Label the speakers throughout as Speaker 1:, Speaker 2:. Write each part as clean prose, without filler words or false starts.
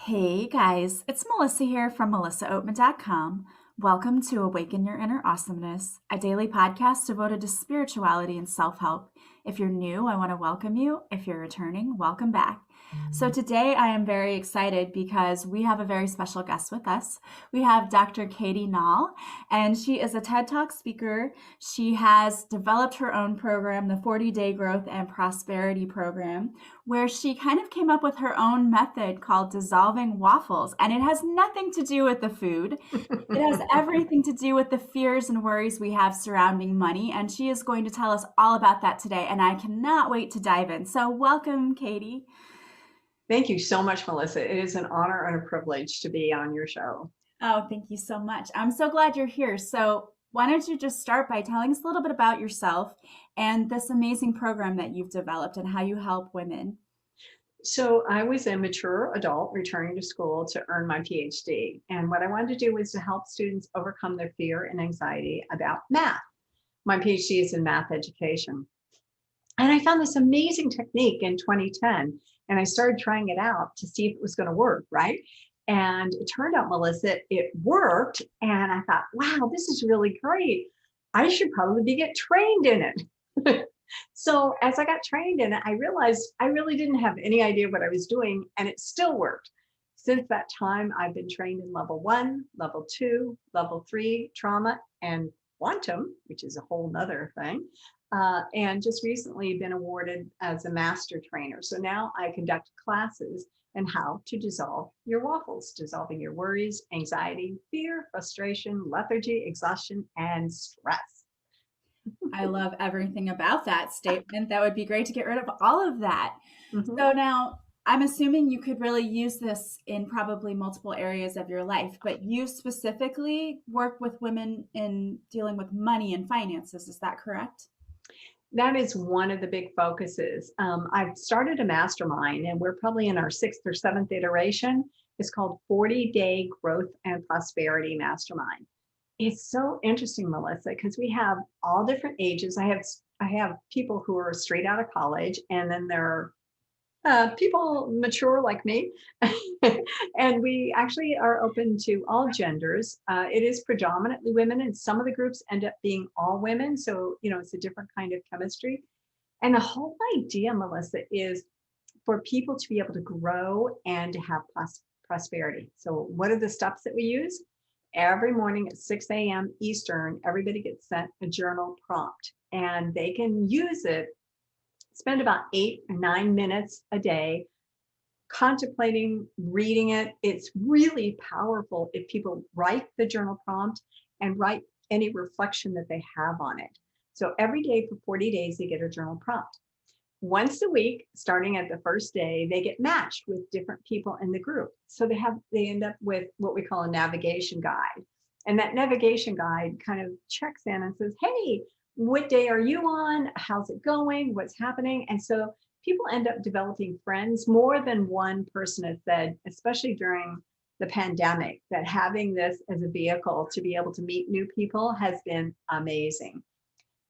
Speaker 1: Hey guys, it's Melissa here from melissaoatman.com. Welcome to Awaken Your Inner Awesomeness, a daily podcast devoted to spirituality and self help. If you're new, I want to welcome you. If you're returning, welcome back. So, today I am very excited because we have a very special guest with us. We have Dr. Katie Nall, and she is a TED Talk speaker. She has developed her own program, the 40-Day Growth and Prosperity Program, where she kind of came up with her own method called dissolving waffles. And it has nothing to do with the food. It has everything to do with the fears and worries we have surrounding money. And she is going to tell us all about that today. And I cannot wait to dive in. So, welcome, Katie.
Speaker 2: Thank you so much, Melissa. It is an honor and a privilege to be on your show.
Speaker 1: Oh, thank you so much. I'm so glad you're here. So, why don't you just start by telling us a little bit about yourself and this amazing program that you've developed and how you help women?
Speaker 2: So I was a mature adult returning to school to earn my Ph.D. And what I wanted to do was to help students overcome their fear and anxiety about math. My PhD is in math education. And I found this amazing technique in 2010, and I started trying it out to see if it was going to work, right? And it turned out, Melissa, it worked. And I thought, wow, this is really great. I should probably get trained in it. So as I got trained in it, I realized I really didn't have any idea what I was doing, and it still worked. Since that time, I've been trained in level 1, level 2, level 3 trauma, and quantum, which is a whole nother thing. And just recently been awarded as a master trainer. So now I conduct classes and how to dissolve your waffles, dissolving your worries, anxiety, fear, frustration, lethargy, exhaustion, and stress.
Speaker 1: I love everything about that statement. That would be great to get rid of all of that.
Speaker 2: Mhm.
Speaker 1: So now I'm assuming you could really use this in probably multiple areas of your life, but you specifically work with women in dealing with money and finances. Is that correct?
Speaker 2: That is one of the big focuses. I've started a mastermind, and we're probably in our sixth or seventh iteration. It's called 40-Day Growth and Prosperity Mastermind. It's so interesting, Melissa, because we have all different ages. I have people who are straight out of college, and then there are people mature like me. And we actually are open to all genders. It is predominantly women, and some of the groups end up being all women. So, it's a different kind of chemistry. And the whole idea, Melissa, is for people to be able to grow and to have prosperity. So, what are the steps that we use? Every morning at 6 a.m. Eastern, everybody gets sent a journal prompt, and they can use it, spend about 8 or 9 minutes a day contemplating, reading it. It's really powerful if people write the journal prompt and write any reflection that they have on it. So every day for 40 days, they get a journal prompt. Once a week, starting at the first day, they get matched with different people in the group. So they end up with what we call a navigation guide. And that navigation guide kind of checks in and says, hey, what day are you on? How's it going? What's happening? And so people end up developing friends. More than one person has said, especially during the pandemic, that having this as a vehicle to be able to meet new people has been amazing.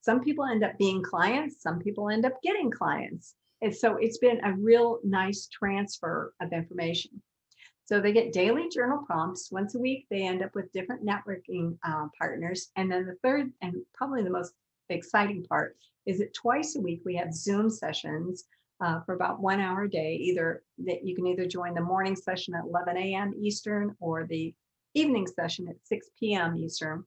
Speaker 2: Some people end up being clients, some people end up getting clients. And so it's been a real nice transfer of information. So they get daily journal prompts. Once a week, they end up with different networking partners. And then the third, and probably the most exciting part, is that twice a week we have Zoom sessions for about 1 hour a day. Either that you can either join the morning session at 11 a.m. Eastern or the evening session at 6 p.m. Eastern.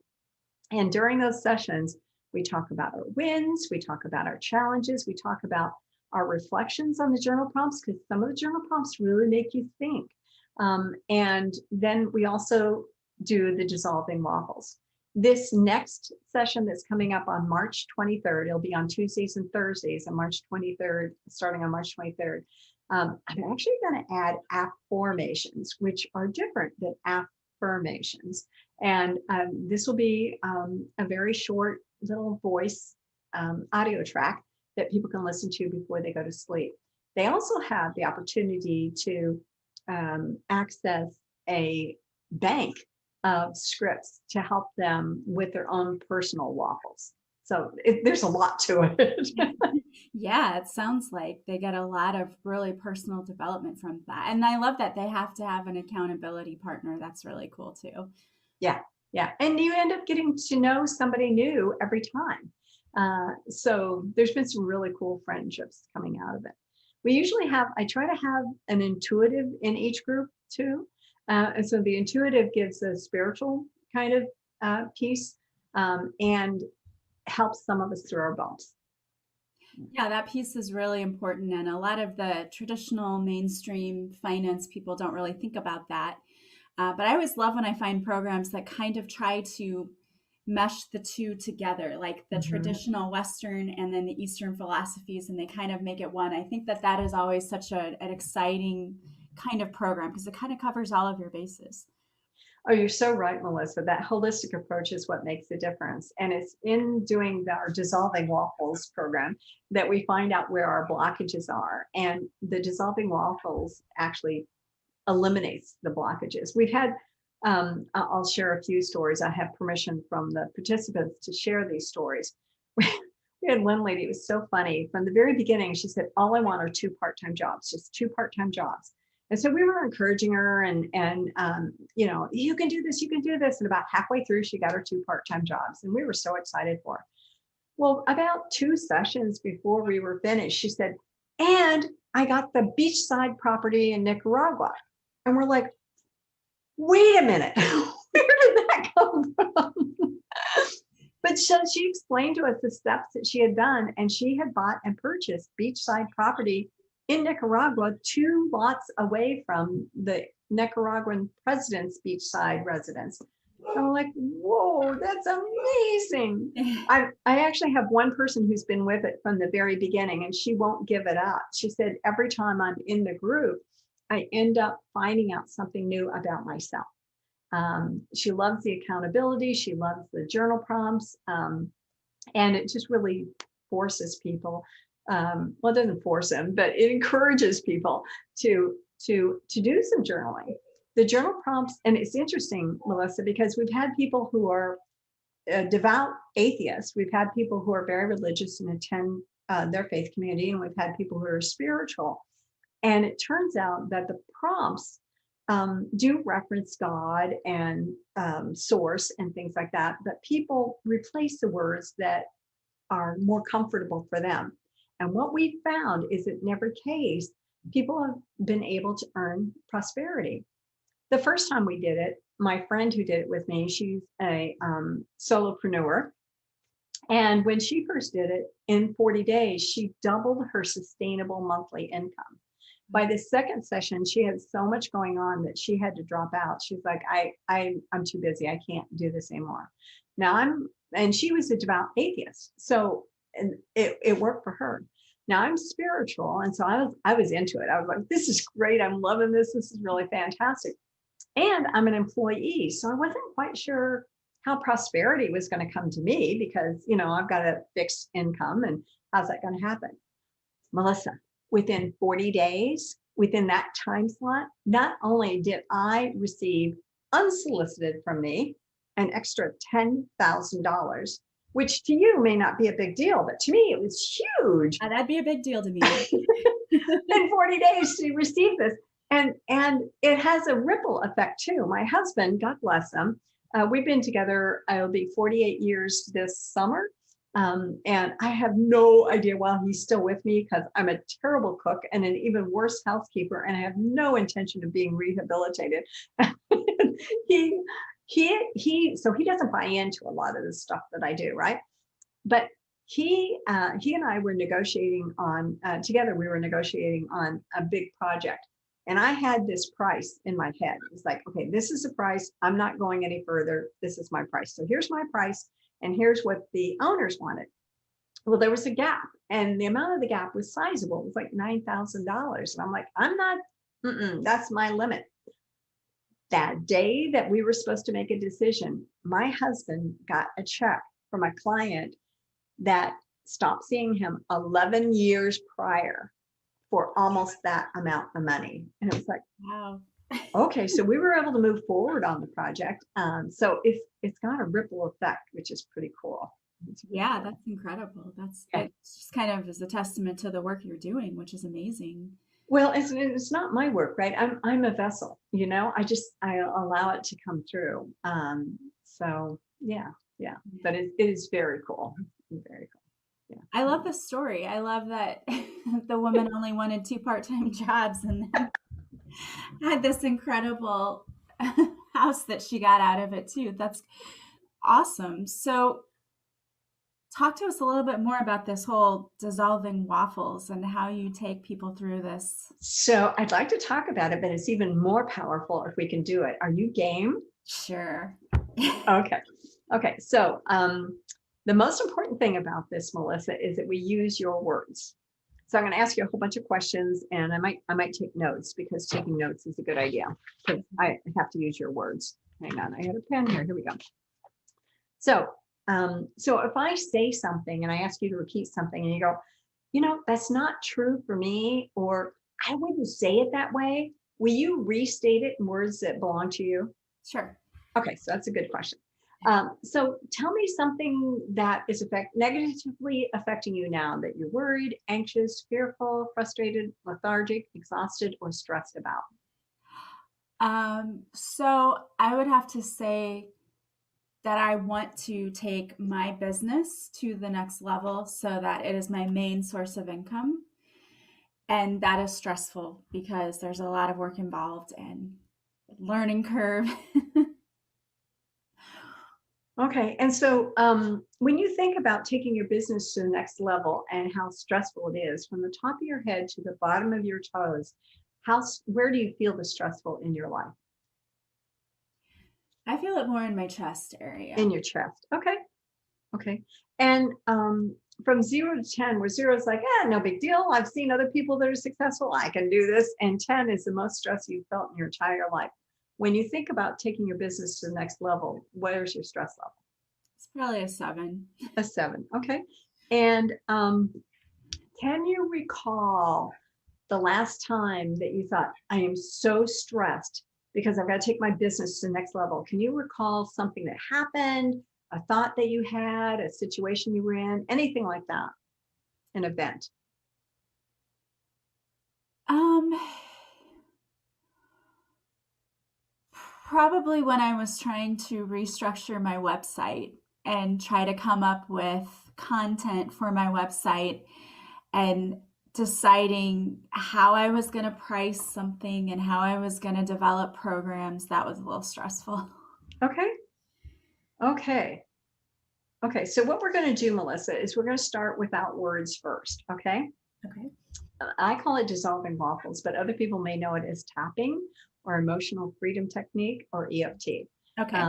Speaker 2: And during those sessions, we talk about our wins, we talk about our challenges, we talk about our reflections on the journal prompts, because some of the journal prompts really make you think. And then we also do the dissolving waffles. This next session that's coming up on March 23rd, it'll be on Tuesdays and Thursdays on March 23rd, starting on March 23rd. I'm actually going to add affirmations, which are different than affirmations. And this will be a very short little voice audio track that people can listen to before they go to sleep. They also have the opportunity to access a bank of scripts to help them with their own personal waffles. So there's a lot to it.
Speaker 1: Yeah, it sounds like they get a lot of really personal development from that. And I love that they have to have an accountability partner. That's really cool too.
Speaker 2: Yeah, yeah. And you end up getting to know somebody new every time. So there's been some really cool friendships coming out of it. We usually have, I try to have an intuitive in each group too. And so the intuitive gives a spiritual kind of piece, and helps some of us through our bumps.
Speaker 1: Yeah, that piece is really important. And a lot of the traditional mainstream finance people don't really think about that. But I always love when I find programs that kind of try to mesh the two together, like the
Speaker 2: Mhm.
Speaker 1: traditional Western and then the Eastern philosophies, and they kind of make it one. I think that that is always such an exciting kind of program because it kind of covers all of your bases.
Speaker 2: Oh, you're so right, Melissa. That holistic approach is what makes the difference. And it's in doing our Dissolving Waffles program that we find out where our blockages are. And the Dissolving Waffles actually eliminates the blockages. We've had, I'll share a few stories. I have permission from the participants to share these stories. We had one lady, it was so funny. From the very beginning, she said, all I want are two part-time jobs, just two part-time jobs. And so we were encouraging her and you know, you can do this, you can do this. And about halfway through, she got her two part-time jobs. And we were so excited for her. Well, about two sessions before we were finished, she said, and I got the beachside property in Nicaragua. And we're like, wait a minute, where did that come from? But so she explained to us the steps that she had done, and she had bought and purchased beachside property in Nicaragua, two lots away from the Nicaraguan president's beachside residence. And I'm like, whoa, that's amazing. I actually have one person who's been with it from the very beginning, and she won't give it up. She said, every time I'm in the group, I end up finding out something new about myself. She loves the accountability. She loves the journal prompts. And it just really forces people, well, it doesn't force them, but it encourages people to do some journaling. The journal prompts, and it's interesting, Melissa, because we've had people who are devout atheists. We've had people who are very religious and attend their faith community, and we've had people who are spiritual. And it turns out that the prompts do reference God and source and things like that, but people replace the words that are more comfortable for them. And what we found is that in every case, people have been able to earn prosperity. The first time we did it, my friend who did it with me, she's a solopreneur. And when she first did it, in 40 days, she doubled her sustainable monthly income. By the second session, she had so much going on that she had to drop out. She's like, I'm too busy. I can't do this anymore. And she was a devout atheist. So, and it worked for her. Now I'm spiritual. And so I was into it. I was like, this is great. I'm loving this. This is really fantastic. And I'm an employee. So I wasn't quite sure how prosperity was going to come to me because, you know, I've got a fixed income and how's that going to happen? Melissa, within 40 days, within that time slot, not only did I receive unsolicited from me an extra $10,000, which to you may not be a big deal, but to me it was huge.
Speaker 1: That'd be a big deal to me.
Speaker 2: In 40 days to receive this. And it has a ripple effect too. My husband, God bless him, we've been together, it'll be 48 years this summer. And I have no idea why he's still with me because I'm a terrible cook and an even worse housekeeper, and I have no intention of being rehabilitated. he so he doesn't buy into a lot of the stuff that I do, right? But he and I were negotiating on together. We were negotiating on a big project, and I had this price in my head. It was like, okay, this is the price. I'm not going any further. This is my price. So here's my price. And here's what the owners wanted. Well, there was a gap, and the amount of the gap was sizable. It was like $9,000. And I'm like, I'm not, that's my limit. That day that we were supposed to make a decision, my husband got a check from a client that stopped seeing him 11 years prior for almost that amount of money. And it was like,
Speaker 1: Wow.
Speaker 2: okay, so we were able to move forward on the project. So it's got a ripple effect, which is pretty cool. It's really
Speaker 1: Yeah,
Speaker 2: cool.
Speaker 1: that's incredible. That's
Speaker 2: Yeah.
Speaker 1: it just kind of is a testament to the work you're doing, which is amazing.
Speaker 2: Well, it's not my work, right? I'm a vessel, I allow it to come through. So yeah, yeah.
Speaker 1: Yeah.
Speaker 2: But it is very cool. Very cool.
Speaker 1: I
Speaker 2: Yeah.
Speaker 1: love the story. I love that the woman only wanted two part-time jobs and then had this incredible house that she got out of it too. That's awesome. So talk to us a little bit more about this whole dissolving waffles and how you take people through this.
Speaker 2: So I'd like to talk about it, but it's even more powerful if we can do it. Are you game?
Speaker 1: Sure.
Speaker 2: Okay. Okay. So the most important thing about this, Melissa, is that we use your words. So I'm going to ask you a whole bunch of questions, and I might take notes because taking notes is a good idea because I have to use your words. Hang on, I have a pen here. Here we go. So so if I say something and I ask you to repeat something, and you go, that's not true for me, or I wouldn't say it that way. Will you restate it in words that belong to you?
Speaker 1: Sure.
Speaker 2: Okay, so that's a good question. So tell me something that is negatively affecting you now that you're worried, anxious, fearful, frustrated, lethargic, exhausted, or stressed about.
Speaker 1: So I would have to say that I want to take my business to the next level so that it is my main source of income. And that is stressful because there's a lot of work involved and learning curve.
Speaker 2: Okay, and so when you think about taking your business to the next level and how stressful it is, from the top of your head to the bottom of your toes, where do you feel the stressful in your life?
Speaker 1: I feel it more in my chest
Speaker 2: In
Speaker 1: area.
Speaker 2: your chest. Okay, okay. And from 0 to 10, where 0 is like, no big deal. I've seen other people that are successful. I can do this. And 10 is the most stress you've felt in your entire life. When you think about taking your business to the next level, where's your stress level?
Speaker 1: It's probably a 7.
Speaker 2: A 7. Okay. And can you recall the last time that you thought, I am so stressed because I've got to take my business to the next level? Can you recall something that happened, a thought that you had, a situation you were in, anything like that, an event?
Speaker 1: Um, Probably when I was trying to restructure my website and try to come up with content for my website and deciding how I was going to price something and how I was going to develop programs, that was a little stressful.
Speaker 2: Okay. Okay. Okay. So what we're going to do, Melissa, is we're going to start without words first. Okay.
Speaker 1: Okay.
Speaker 2: I call it dissolving waffles, but other people may know it as tapping or emotional freedom technique or EFT.
Speaker 1: Okay.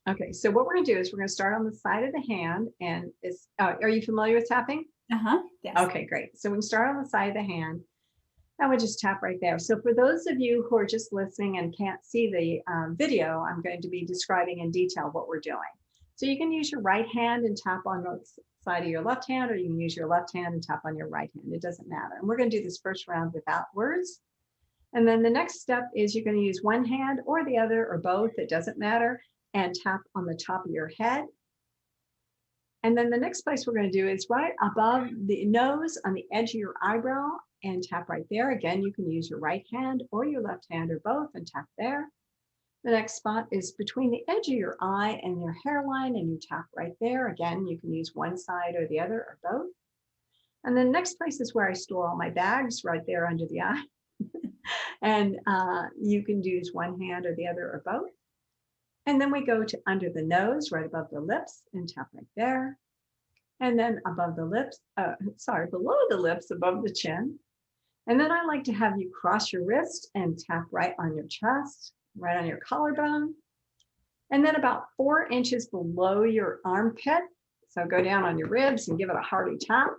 Speaker 2: Okay, so what we're going to do is we're going to start on the side of the hand, and are you familiar with tapping?
Speaker 1: Uh-huh. Yes.
Speaker 2: Okay, great. So we can start on the side of the hand. I would just tap right there. So for those of you who are just listening and can't see the video, I'm going to be describing in detail what we're doing. So you can use your right hand and tap on the side of your left hand, or you can use your left hand and tap on your right hand. It doesn't matter. And we're going to do this first round without words. And then the next step is you're going to use one hand or the other or both, it doesn't matter, and tap on the top of your head. And then the next place we're going to do is right above the nose on the edge of your eyebrow, and tap right there. Again, you can use your right hand or your left hand or both and tap there. The next spot is between the edge of your eye and your hairline, and you tap right there. Again, you can use one side or the other or both. And then next place is where I store all my bags, right there under the eye. And you can use one hand or the other or both. And then we go to under the nose, right above the lips, and tap right there. And then above the lips, below the lips, above the chin. And then I like to have you cross your wrist and tap right on your chest, right on your collarbone. And then about 4 inches below your armpit. So go down on your ribs and give it a hearty tap.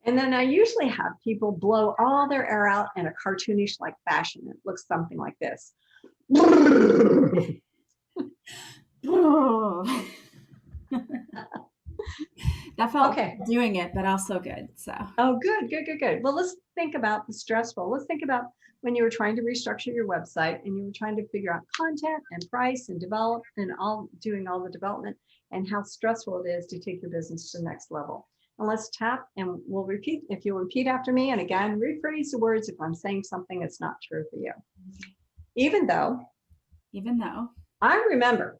Speaker 2: And then I usually have people blow all their air out in a cartoonish like fashion. It looks something like this.
Speaker 1: That felt
Speaker 2: Okay.
Speaker 1: doing it, but also good. So,
Speaker 2: Oh, good, good, good, good. Well, let's think about the stressful. Let's think about when you were trying to restructure your website and you were trying to figure out content and price and develop and doing all the development and how stressful it is to take your business to the next level. And let's tap and we'll repeat. If you'll repeat after me, and again, rephrase the words if I'm saying something that's not true for you. Even though
Speaker 1: even though
Speaker 2: I remember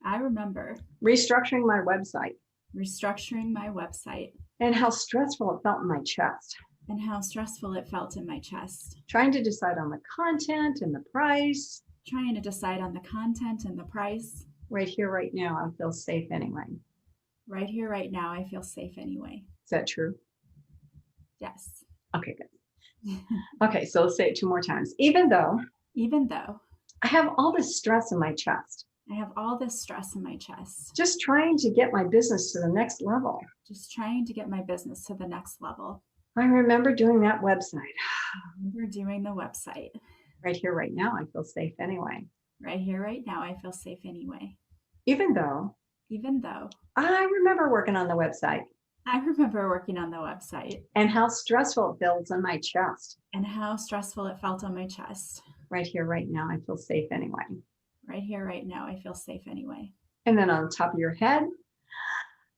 Speaker 1: I remember
Speaker 2: restructuring my website
Speaker 1: restructuring my website
Speaker 2: and how stressful it felt in my chest,
Speaker 1: and how stressful it felt in my chest,
Speaker 2: trying to decide on the content and the price.
Speaker 1: trying to decide on the content and the price.
Speaker 2: Right here, right now, I feel safe anyway.
Speaker 1: Right here, right now, I feel safe anyway.
Speaker 2: Is that true?
Speaker 1: Yes.
Speaker 2: Okay, good. Okay, so let's say it 2 more times. Even though
Speaker 1: Even though
Speaker 2: I have all this stress in my chest,
Speaker 1: I have all this stress in my chest,
Speaker 2: just trying to get my business to the next level.
Speaker 1: just trying to get my business to the next level.
Speaker 2: I remember doing that website.
Speaker 1: I remember doing the website.
Speaker 2: Right here, right now, I feel safe anyway.
Speaker 1: Right here, right now, I feel safe anyway.
Speaker 2: Even though
Speaker 1: Even though
Speaker 2: I remember working on the website
Speaker 1: I remember working on the website
Speaker 2: and how stressful it feels in my chest.
Speaker 1: and how stressful it felt on my chest.
Speaker 2: Right here, right now, I feel safe anyway.
Speaker 1: Right here, right now, I feel safe anyway.
Speaker 2: And then on the top of your head,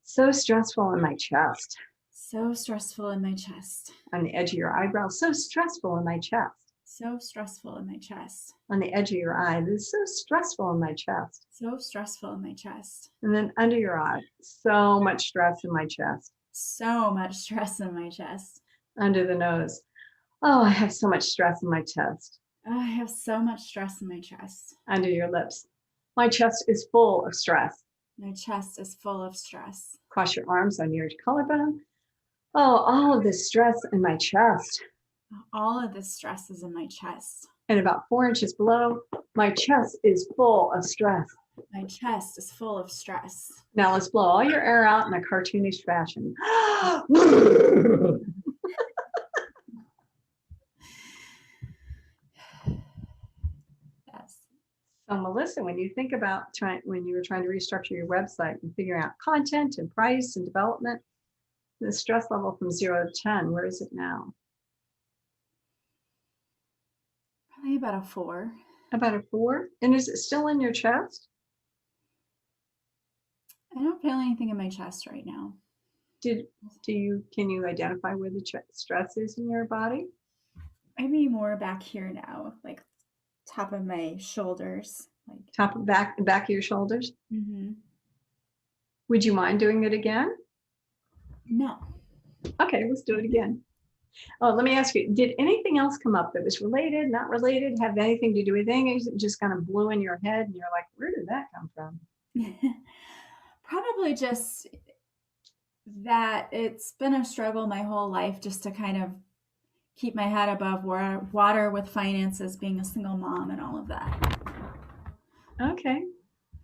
Speaker 2: so stressful in my chest.
Speaker 1: So stressful in my chest.
Speaker 2: On the edge of your eyebrow, so stressful in my chest.
Speaker 1: So stressful in my chest.
Speaker 2: On the edge of your eye, this is so stressful in my chest.
Speaker 1: So stressful in my chest.
Speaker 2: And then under your eye, so much stress in my chest.
Speaker 1: So much stress in my chest.
Speaker 2: Under the nose, oh, I have so much stress in my chest.
Speaker 1: Oh, I have so much stress in my chest.
Speaker 2: Under your lips, my chest is full of stress.
Speaker 1: My chest is full of stress.
Speaker 2: Cross your arms on your collarbone. Oh, all of this stress in my chest.
Speaker 1: All of this stress is in my chest.
Speaker 2: And about 4 inches below, my chest is full of stress.
Speaker 1: My chest is full of stress.
Speaker 2: Now let's blow all your air out in a cartoonish fashion.
Speaker 1: Yes.
Speaker 2: So Melissa, when you think about when you were trying to restructure your website and figuring out content and price and development, the stress level from 0 to 10, where is it now?
Speaker 1: Probably about a 4.
Speaker 2: About a 4? And is it still in your chest?
Speaker 1: I don't feel anything in my chest right now.
Speaker 2: Can you identify where the stress is in your body?
Speaker 1: Maybe more back here now, like top of my shoulders. Like
Speaker 2: Top of back of your shoulders?
Speaker 1: mm-hmm.
Speaker 2: Would you mind doing it again?
Speaker 1: No.
Speaker 2: Okay, let's do it again. Oh, let me ask you, did anything else come up that was related, not related, have anything to do with things? It just kind of blew in your head and you're like, where did that come from?
Speaker 1: Probably just that it's been a struggle my whole life just to kind of keep my head above water with finances, being a single mom and all of that.
Speaker 2: Okay.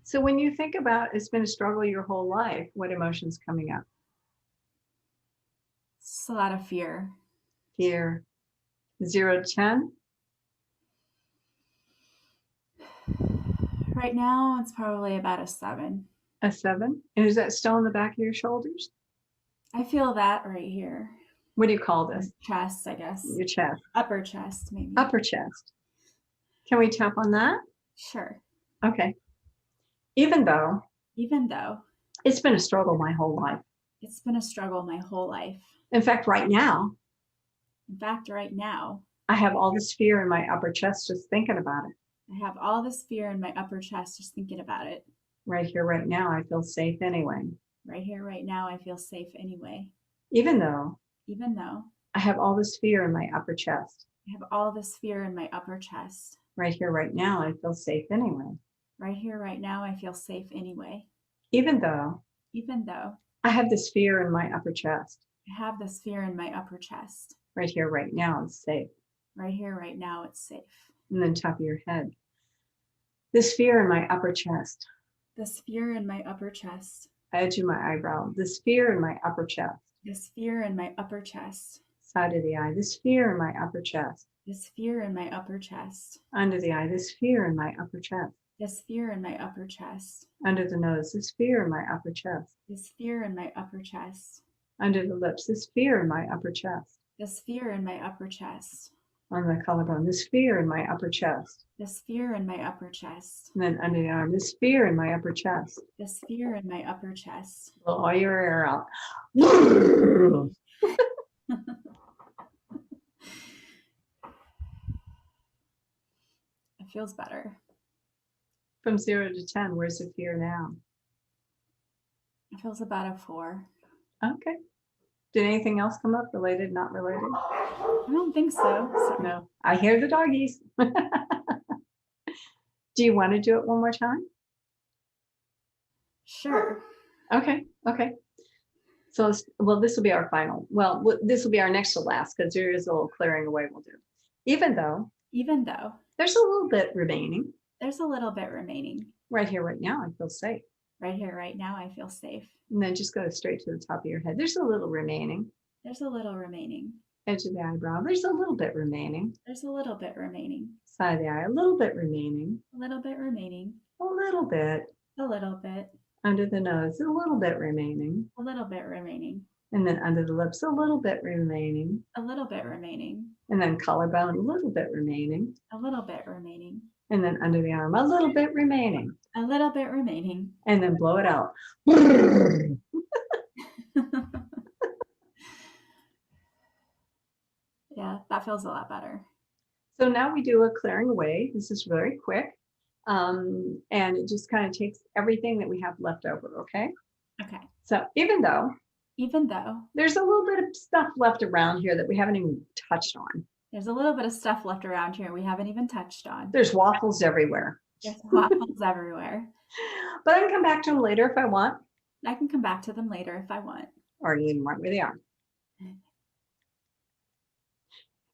Speaker 2: So when you think about it's been a struggle your whole life, what emotions coming up?
Speaker 1: It's a lot of fear.
Speaker 2: Fear. 0 to 10?
Speaker 1: Right now, it's probably about a 7.
Speaker 2: A 7? And is that still in the back of your shoulders?
Speaker 1: I feel that right here.
Speaker 2: What do you call this?
Speaker 1: Chest, I guess.
Speaker 2: Your chest.
Speaker 1: Upper chest, maybe.
Speaker 2: Upper chest. Can we tap on that?
Speaker 1: Sure.
Speaker 2: Okay. Even though
Speaker 1: it's
Speaker 2: been a struggle my whole life.
Speaker 1: It's been a struggle my whole life.
Speaker 2: In fact, right now, I have all this fear in my upper chest just thinking about it.
Speaker 1: I have all this fear in my upper chest just thinking about it.
Speaker 2: Right here, right now, I feel safe anyway.
Speaker 1: Right here, right now, I feel safe anyway.
Speaker 2: Even though
Speaker 1: I
Speaker 2: have all this fear in my upper chest.
Speaker 1: I have all this fear in my upper chest.
Speaker 2: Right here, right now, I feel safe anyway.
Speaker 1: Right here, right now, I feel safe anyway.
Speaker 2: Even though
Speaker 1: I
Speaker 2: have this fear in my upper chest.
Speaker 1: I have this fear in my upper chest.
Speaker 2: Right here, right now, it's safe.
Speaker 1: Right here, right now, it's safe.
Speaker 2: And then top of your head. This fear in my upper chest.
Speaker 1: This fear in my upper chest.
Speaker 2: Edge of my eyebrow. This fear in my upper chest.
Speaker 1: This fear in my upper chest.
Speaker 2: Side of the eye. This fear in my upper chest.
Speaker 1: This fear in my upper chest.
Speaker 2: Under the eye. This fear in my upper chest.
Speaker 1: This fear in my upper chest.
Speaker 2: Under the nose, this fear in my upper chest.
Speaker 1: This fear in my upper chest.
Speaker 2: Under the lips, this fear in my upper chest.
Speaker 1: This fear in my upper chest.
Speaker 2: On the collarbone, this fear in my upper chest.
Speaker 1: This fear in my upper chest.
Speaker 2: And then under the arm, this fear in my upper chest.
Speaker 1: This fear in my upper chest.
Speaker 2: Blow all your air out.
Speaker 1: It feels better.
Speaker 2: From 0 to 10, where's the fear now?
Speaker 1: It feels about a 4.
Speaker 2: Okay. Did anything else come up? Related, not related?
Speaker 1: I don't think so. Sorry.
Speaker 2: No. I hear the doggies. Do you want to do it one more time?
Speaker 1: Sure.
Speaker 2: Okay. So, this will be our final. Well, this will be our next to last because there is a little clearing away we'll do. Even though there's a little bit remaining.
Speaker 1: There's a little bit remaining.
Speaker 2: Right here, right now, I feel safe.
Speaker 1: Right here, right now, I feel safe.
Speaker 2: And then just go straight to the top of your head. There's a little remaining.
Speaker 1: There's a little remaining.
Speaker 2: Edge of the eyebrow. There's a little bit remaining.
Speaker 1: There's a little bit remaining.
Speaker 2: Side of the eye. A little bit remaining.
Speaker 1: A little bit remaining.
Speaker 2: A little bit.
Speaker 1: A little bit.
Speaker 2: Under the nose. A little bit remaining.
Speaker 1: A little bit remaining.
Speaker 2: And then under the lips. A little bit remaining.
Speaker 1: A little bit remaining.
Speaker 2: And then collarbone. A little bit remaining.
Speaker 1: A little bit remaining.
Speaker 2: And then under the arm. A little bit remaining.
Speaker 1: A little bit remaining.
Speaker 2: And then blow it out.
Speaker 1: Yeah, that feels a lot better.
Speaker 2: So now we do a clearing away. This is very quick. And it just kind of takes everything that we have left over, okay?
Speaker 1: Okay.
Speaker 2: So even though there's a little bit of stuff left around here that we haven't even touched on.
Speaker 1: There's a little bit of stuff left around here we haven't even touched on.
Speaker 2: There's waffles everywhere.
Speaker 1: There's waffles everywhere.
Speaker 2: But I can come back to them later if I want.
Speaker 1: I can come back to them later if I want.
Speaker 2: Or leave them right where they are.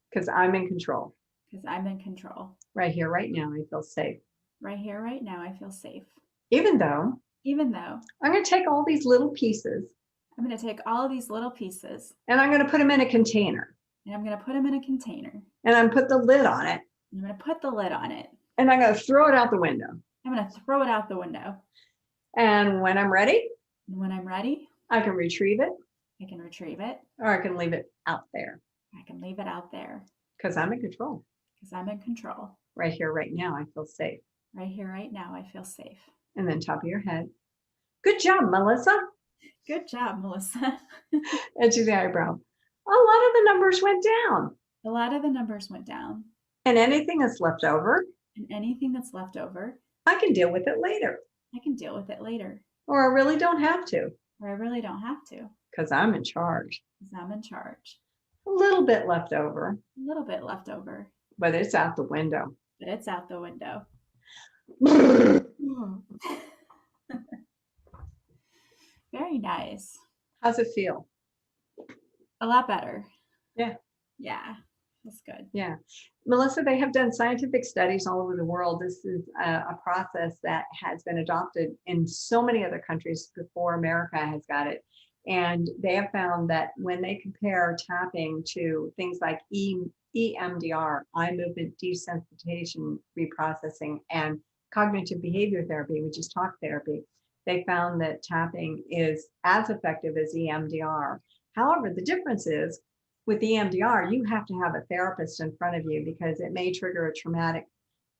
Speaker 2: Because I'm in control.
Speaker 1: Because I'm in control.
Speaker 2: Right here, right now, I feel safe.
Speaker 1: Right here, right now, I feel safe.
Speaker 2: Even though I'm going to take all these little pieces.
Speaker 1: I'm going to take all of these little pieces.
Speaker 2: And I'm going to put them in a container.
Speaker 1: And I'm going to put them in a container.
Speaker 2: And I'm going to put the lid on it.
Speaker 1: I'm going to put the lid on it.
Speaker 2: And I'm going to throw it out the window.
Speaker 1: I'm going to throw it out the window.
Speaker 2: And when I'm ready,
Speaker 1: I
Speaker 2: can retrieve it.
Speaker 1: I can retrieve it.
Speaker 2: Or I can leave it out there.
Speaker 1: I can leave it out there.
Speaker 2: Because I'm in control.
Speaker 1: Because I'm in control.
Speaker 2: Right here, right now, I feel safe.
Speaker 1: Right here, right now, I feel safe.
Speaker 2: And then top of your head. Good job, Melissa.
Speaker 1: Good job, Melissa.
Speaker 2: Edge of the eyebrow. A lot of the numbers went down.
Speaker 1: A lot of the numbers went down.
Speaker 2: And anything that's left over.
Speaker 1: And anything that's left over.
Speaker 2: I can deal with it later.
Speaker 1: I can deal with it later.
Speaker 2: Or I really don't have to.
Speaker 1: Or I really don't have to.
Speaker 2: Because I'm in charge.
Speaker 1: Because I'm in charge.
Speaker 2: A little bit left over.
Speaker 1: A little bit left over.
Speaker 2: But it's out the window.
Speaker 1: But it's out the window. Very nice.
Speaker 2: How's it feel?
Speaker 1: A lot better.
Speaker 2: Yeah.
Speaker 1: Yeah. That's good.
Speaker 2: Yeah. Melissa, they have done scientific studies all over the world. This is a process that has been adopted in so many other countries before America has got it. And they have found that when they compare tapping to things like EMDR, eye movement desensitization reprocessing, and cognitive behavior therapy, which is talk therapy, they found that tapping is as effective as EMDR. However, the difference is with EMDR, you have to have a therapist in front of you because it may trigger a traumatic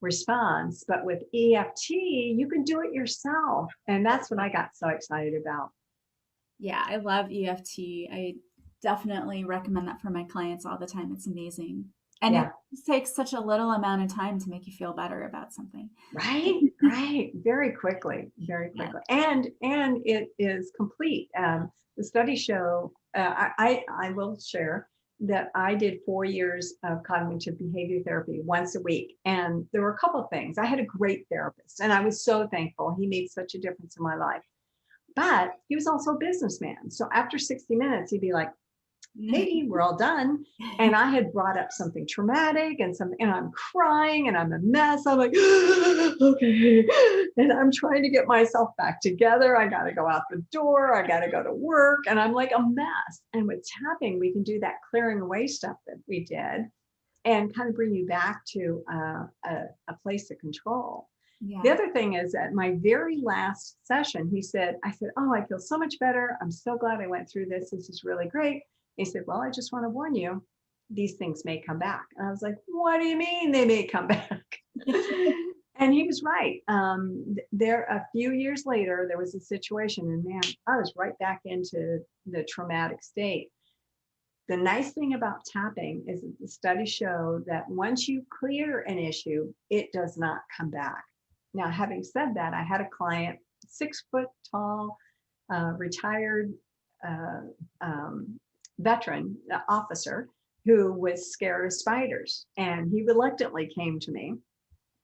Speaker 2: response. But with EFT, you can do it yourself. And that's what I got so excited about.
Speaker 1: Yeah, I love EFT. I definitely recommend that for my clients all the time. It's amazing. And it takes such a little amount of time to make you feel better about something.
Speaker 2: Right, right. Very quickly. Yeah. And it is complete. The studies show, I will share that I did 4 years of cognitive behavior therapy once a week. And there were a couple of things. I had a great therapist and I was so thankful. He made such a difference in my life. But he was also a businessman. So after 60 minutes, he'd be like, hey, we're all done. And I had brought up something traumatic and I'm crying and I'm a mess. I'm like, okay. And I'm trying to get myself back together. I got to go out the door. I got to go to work. And I'm like a mess. And with tapping, we can do that clearing away stuff that we did and kind of bring you back to a place of control. The
Speaker 1: Yeah.
Speaker 2: other thing is at my very last session, I said, oh, I feel so much better. I'm so glad I went through this. This is really great. He said, well, I just want to warn you, these things may come back. And I was like, what do you mean they may come back? And he was right. There, a few years later, there was a situation, and man, I was right back into the traumatic state. The nice thing about tapping is that the studies show that once you clear an issue, it does not come back. Now, having said that, I had a client, 6 foot tall, retired uh, um, veteran officer who was scared of spiders. And he reluctantly came to me.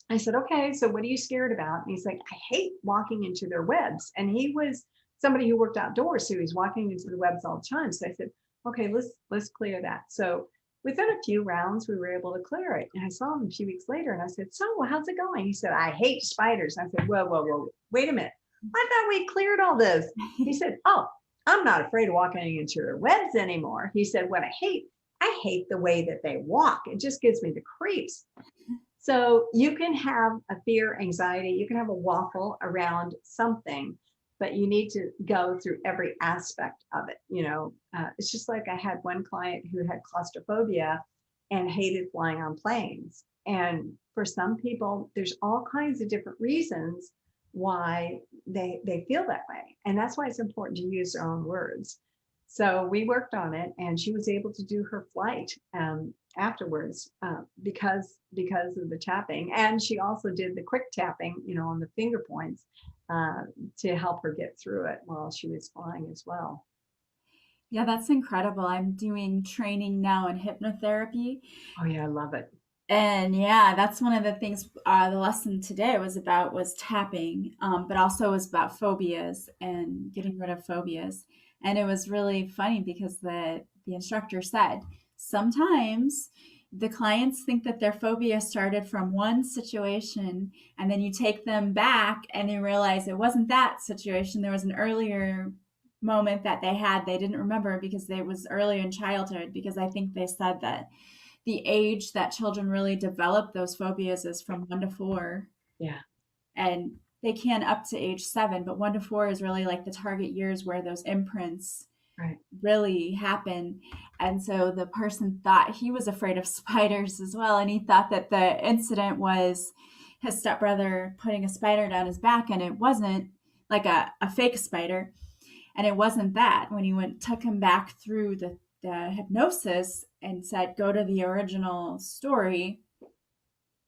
Speaker 2: I said, okay, so what are you scared about? And he's like, I hate walking into their webs. And he was somebody who worked outdoors, so he's walking into the webs all the time. So I said, okay, let's clear that. So within a few rounds, we were able to clear it. And I saw him a few weeks later and I said, so how's it going? He said, I hate spiders. I said, whoa, wait a minute. I thought we cleared all this. He said, oh, I'm not afraid of walking into their webs anymore. He said, what I hate the way that they walk. It just gives me the creeps. So you can have a fear, anxiety, you can have a waffle around something, but you need to go through every aspect of it. It's just like I had one client who had claustrophobia and hated flying on planes. And for some people, there's all kinds of different reasons why they feel that way. And that's why it's important to use their own words. So we worked on it, and she was able to do her flight afterwards because of the tapping. And she also did the quick tapping, on the finger points to help her get through it while she was flying as well.
Speaker 1: Yeah, that's incredible. I'm doing training now in hypnotherapy.
Speaker 2: Oh yeah, I love it.
Speaker 1: And yeah, that's one of the things the lesson today was tapping, but also was about phobias and getting rid of phobias. And it was really funny because the instructor said sometimes the clients think that their phobia started from one situation, and then you take them back and you realize it wasn't that situation. There was an earlier moment that they didn't remember because it was earlier in childhood, because I think they said that the age that children really develop those phobias is from 1 to 4,
Speaker 2: Yeah,
Speaker 1: and they can up to age 7, but 1 to 4 is really like the target years where those imprints
Speaker 2: right.
Speaker 1: really happen. And so the person thought he was afraid of spiders as well, and he thought that the incident was his stepbrother putting a spider down his back, and it wasn't like a fake spider. And it wasn't that. When he took him back through the hypnosis and said, go to the original story,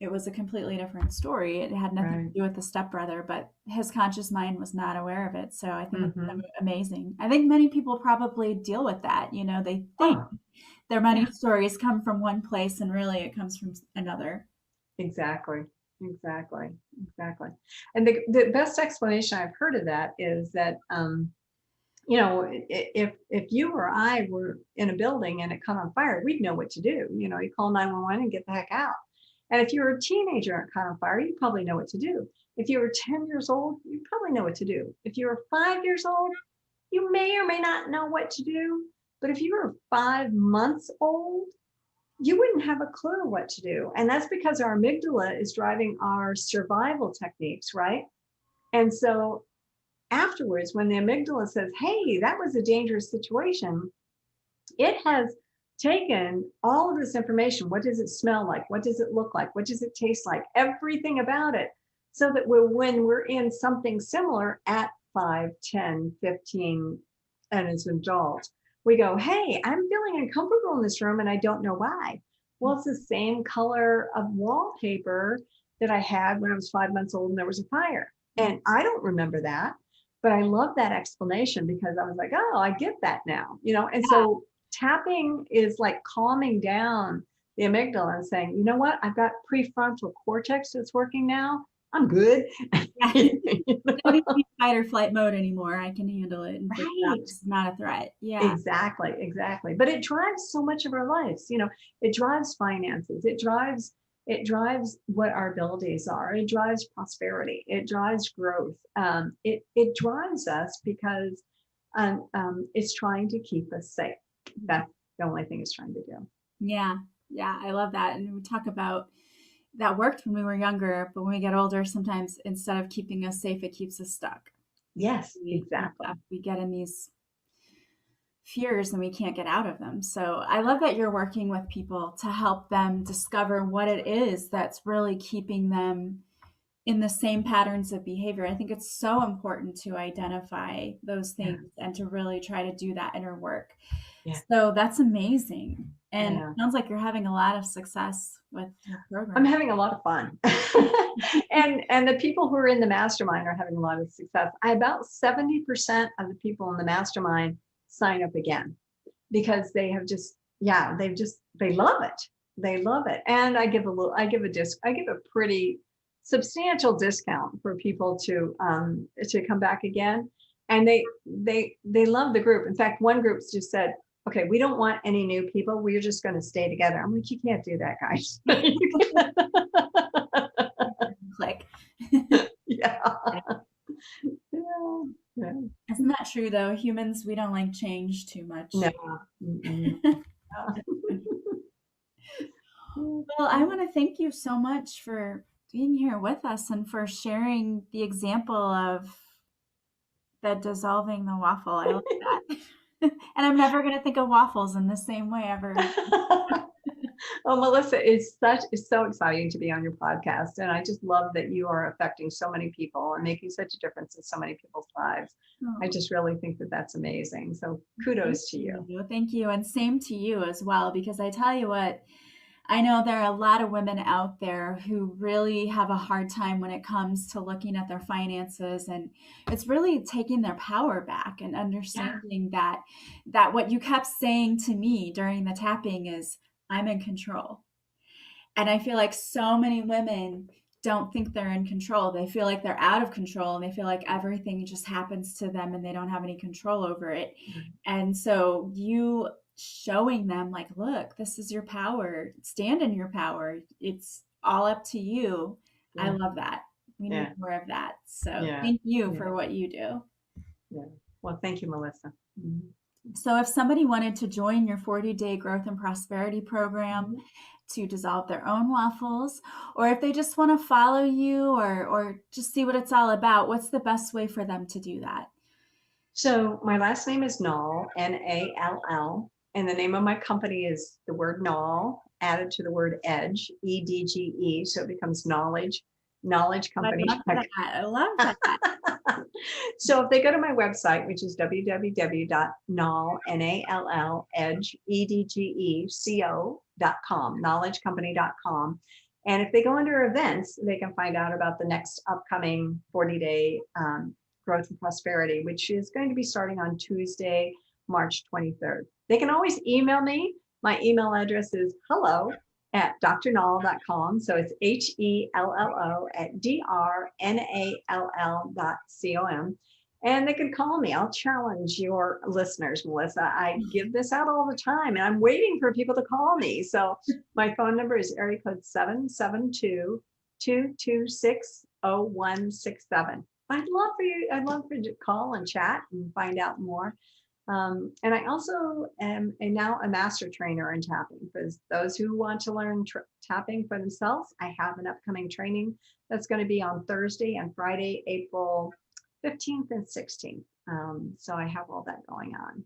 Speaker 1: it was a completely different story. It had nothing to
Speaker 2: Right.
Speaker 1: do with the stepbrother, but his conscious mind was not aware of it. So I think it's
Speaker 2: Mm-hmm.
Speaker 1: amazing. I think many people probably deal with that. They think
Speaker 2: Oh,
Speaker 1: their
Speaker 2: yeah,
Speaker 1: money stories come from one place, and really it comes from another.
Speaker 2: exactly. Exactly. Exactly. And the best explanation I've heard of that is that if you or I were in a building and it caught on fire, we'd know what to do. You call 911 and get the heck out. And if you're a teenager and caught on fire, you probably know what to do. If you were 10 years old, you probably know what to do. If you were 5 years old, you may or may not know what to do. But if you were 5 months old, you wouldn't have a clue what to do. And that's because our amygdala is driving our survival techniques, right? And so afterwards, when the amygdala says, hey, that was a dangerous situation, it has taken all of this information. What does it smell like? What does it look like? What does it taste like? Everything about it. So that when we're in something similar at 5, 10, 15, and as an adult, we go, hey, I'm feeling uncomfortable in this room and I don't know why. Well, it's the same color of wallpaper that I had when I was 5 months old and there was a fire. And I don't remember that, but I love that explanation because I was like, oh, I get that now. And so tapping is like calming down the amygdala and saying, you know what, I've got prefrontal cortex that's working now. I'm good.
Speaker 1: Yeah. I don't need to be fight or flight mode anymore. I can handle it and figure it out.
Speaker 2: Right.
Speaker 1: This is not a threat. Yeah.
Speaker 2: Exactly. But it drives so much of our lives. It drives finances. It drives what our abilities are. It drives prosperity. It drives growth. It drives us because it's trying to keep us safe. That's the only thing it's trying to do.
Speaker 1: Yeah. Yeah. I love that. And we talk about that worked when we were younger, but when we get older, sometimes instead of keeping us safe, it keeps us stuck.
Speaker 2: Yes,
Speaker 1: We,
Speaker 2: exactly.
Speaker 1: we get in these fears and we can't get out of them. So I love that you're working with people to help them discover what it is that's really keeping them in the same patterns of behavior. I think it's so important to identify those
Speaker 2: Yeah,
Speaker 1: things and to really try to do that inner work.
Speaker 2: yeah,
Speaker 1: So that's amazing. And it
Speaker 2: yeah.
Speaker 1: sounds like you're having a lot of success with your
Speaker 2: I'm
Speaker 1: program.
Speaker 2: having a lot of fun. And the people who are in the mastermind are having a lot of success. About 70% of the people in the mastermind sign up again because they have just, yeah, they love it. They love it. And I give a pretty substantial discount for people to come back again. And they love the group. In fact, one group's just said, okay, we don't want any new people. We're just going to stay together. I'm like, you can't do that, guys.
Speaker 1: Click.
Speaker 2: Yeah. Yeah. Yeah.
Speaker 1: Isn't that true though? Humans, we don't like change too much.
Speaker 2: No. Mm-mm.
Speaker 1: Well, I want to thank you so much for being here with us and for sharing the example of the dissolving the waffle. I love that. And I'm never going to think of waffles in the same way ever again.
Speaker 2: Oh, Melissa, it's so exciting to be on your podcast. And I just love that you are affecting so many people and making such a difference in so many people's lives. I
Speaker 1: Oh,
Speaker 2: just really think that that's amazing. So
Speaker 1: thank
Speaker 2: kudos to you.
Speaker 1: you. Thank you. And same to you as well, because I tell you what, I know there are a lot of women out there who really have a hard time when it comes to looking at their finances, and it's really taking their power back and
Speaker 2: Yeah.
Speaker 1: understanding that what you kept saying to me during the tapping is I'm in control. And I feel like so many women don't think they're in control. They feel like they're out of control and they feel like everything just happens to them and they don't have any control over it. And so you showing them like, look, this is your power. Stand in your power. It's all up to you. I
Speaker 2: Yeah.
Speaker 1: love that. We need
Speaker 2: Yeah.
Speaker 1: more of that. So
Speaker 2: Yeah.
Speaker 1: thank you
Speaker 2: Yeah.
Speaker 1: for what you do.
Speaker 2: Yeah. Well, thank you, Melissa. Mhm.
Speaker 1: So if somebody wanted to join your 40-day growth and prosperity program,
Speaker 2: Mhm.
Speaker 1: to dissolve their own waffles, or if they just want to follow you or just see what it's all about, what's the best way for them to do that?
Speaker 2: So my last name is Nall, Nall, and the name of my company is the word Nall added to the word edge, EDGE. So it becomes knowledge
Speaker 1: I
Speaker 2: company.
Speaker 1: love that. I love that.
Speaker 2: So if they go to my website, which is www.nall, knowledgecompany.com. And if they go under events, they can find out about the next upcoming 40-day growth and prosperity, which is going to be starting on Tuesday, March 23rd. They can always email me. My email address is hello@drnall.com. So it's HELLO@DRNALL.com. And they can call me. I'll challenge your listeners, Melissa. I give this out all the time and I'm waiting for people to call me. So my phone number is area code 772-226-0167. I'd love for you to call and chat and find out more. And I also am now a master trainer in tapping. For those who want to learn tapping for themselves, I have an upcoming training that's going to be on Thursday and Friday, April 15th and 16th. So I have all that going on.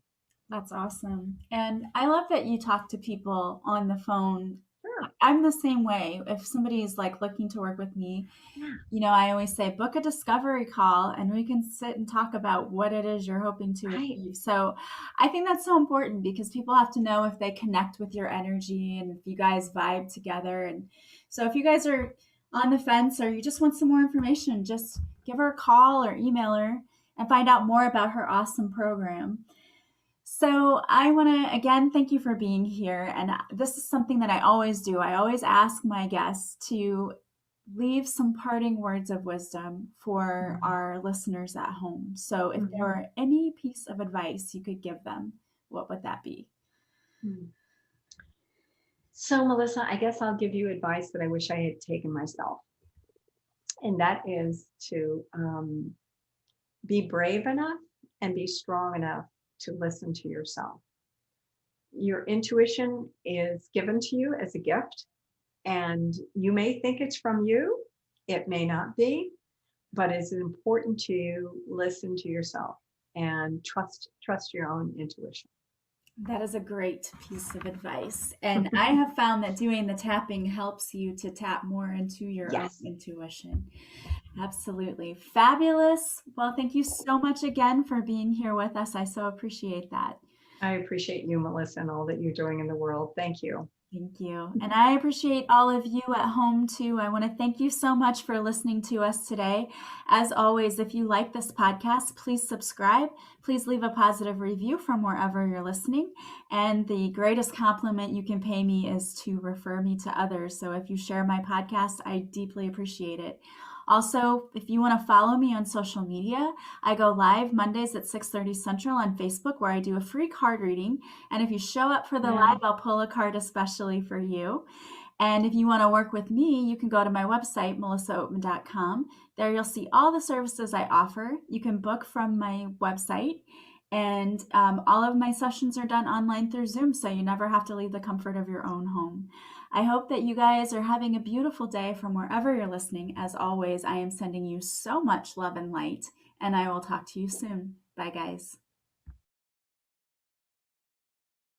Speaker 1: That's awesome. And I love that you talk to people on the phone.
Speaker 2: Sure.
Speaker 1: I'm the same way. If somebody is like looking to work with me,
Speaker 2: Yeah.
Speaker 1: I always say book a discovery call and we can sit and talk about what it is you're hoping to
Speaker 2: Right.
Speaker 1: achieve. So I think that's so important because people have to know if they connect with your energy and if you guys vibe together. And so if you guys are on the fence or you just want some more information, just give her a call or email her and find out more about her awesome program. So I want to again thank you for being here. And this is something that I always do. I always ask my guests to leave some parting words of wisdom for
Speaker 2: Mhm.
Speaker 1: our listeners at home. So if there
Speaker 2: Mhm.
Speaker 1: were any piece of advice you could give them, what would that be?
Speaker 2: Mhm. So, Melissa, I guess I'll give you advice that I wish I had taken myself. And that is to be brave enough and be strong enough to listen to yourself. Your intuition is given to you as a gift. And you may think it's from you, it may not be, but it's important to listen to yourself and trust your own intuition.
Speaker 1: That is a great piece of advice. And I have found that doing the tapping helps you to tap more into your own
Speaker 2: Yes,
Speaker 1: intuition. Absolutely. Fabulous. Well, thank you so much again for being here with us. I so appreciate that.
Speaker 2: I appreciate you, Melissa, and all that you're doing in the world. Thank you.
Speaker 1: Thank you. And I appreciate all of you at home too. I want to thank you so much for listening to us today. As always, if you like this podcast, please subscribe. Please leave a positive review from wherever you're listening. And the greatest compliment you can pay me is to refer me to others. So if you share my podcast, I deeply appreciate it. Also, if you want to follow me on social media, I go live Mondays at 6:30 Central on Facebook where I do a free card reading. And if you show up for the
Speaker 2: Yeah.
Speaker 1: live, I'll pull a card especially for you. And if you want to work with me, you can go to my website, melissaoatman.com. There you'll see all the services I offer. You can book from my website. And all of my sessions are done online through Zoom, so you never have to leave the comfort of your own home. I hope that you guys are having a beautiful day from wherever you're listening. As always, I am sending you so much love and light, and I will talk to you soon. Bye, guys.